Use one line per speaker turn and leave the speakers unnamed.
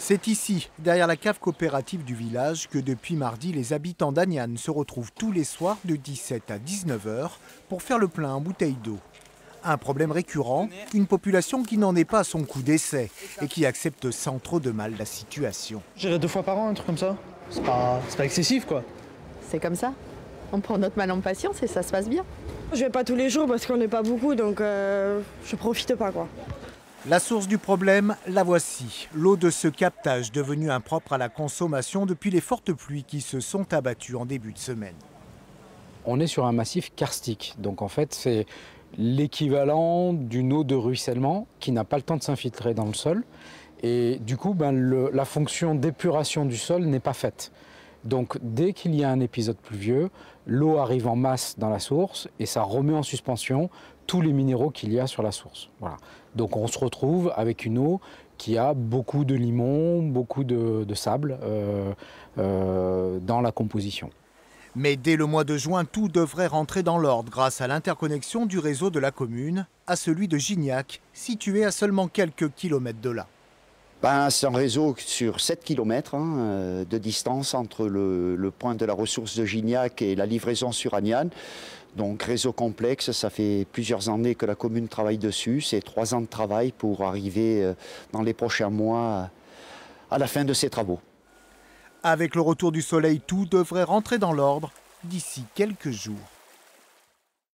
C'est ici, derrière la cave coopérative du village, que depuis mardi, les habitants d'Aniane se retrouvent tous les soirs de 17 à 19 heures pour faire le plein en bouteilles d'eau. Un problème récurrent, une population qui n'en est pas à son coup d'essai et qui accepte sans trop de mal la situation.
J'irai 2 fois par an, un truc comme ça. C'est pas excessif, quoi.
C'est comme ça. On prend notre mal en patience et ça se passe bien.
Je vais pas tous les jours parce qu'on n'est pas beaucoup, donc je profite pas, quoi.
La source du problème, la voici. L'eau de ce captage devenue impropre à la consommation depuis les fortes pluies qui se sont abattues en début de semaine.
On est sur un massif karstique, donc en fait c'est l'équivalent d'une eau de ruissellement qui n'a pas le temps de s'infiltrer dans le sol. Et du coup, la fonction d'épuration du sol n'est pas faite. Donc dès qu'il y a un épisode pluvieux, l'eau arrive en masse dans la source et ça remet en suspension tous les minéraux qu'il y a sur la source. Voilà. Donc on se retrouve avec une eau qui a beaucoup de limon, beaucoup de sable dans la composition.
Mais dès le mois de juin, tout devrait rentrer dans l'ordre grâce à l'interconnexion du réseau de la commune à celui de Gignac, situé à seulement quelques kilomètres de là.
C'est un réseau sur 7 km de distance entre le point de la ressource de Gignac et la livraison sur Aniane. Donc réseau complexe, ça fait plusieurs années que la commune travaille dessus. C'est 3 ans de travail pour arriver dans les prochains mois à la fin de ces travaux.
Avec le retour du soleil, tout devrait rentrer dans l'ordre d'ici quelques jours.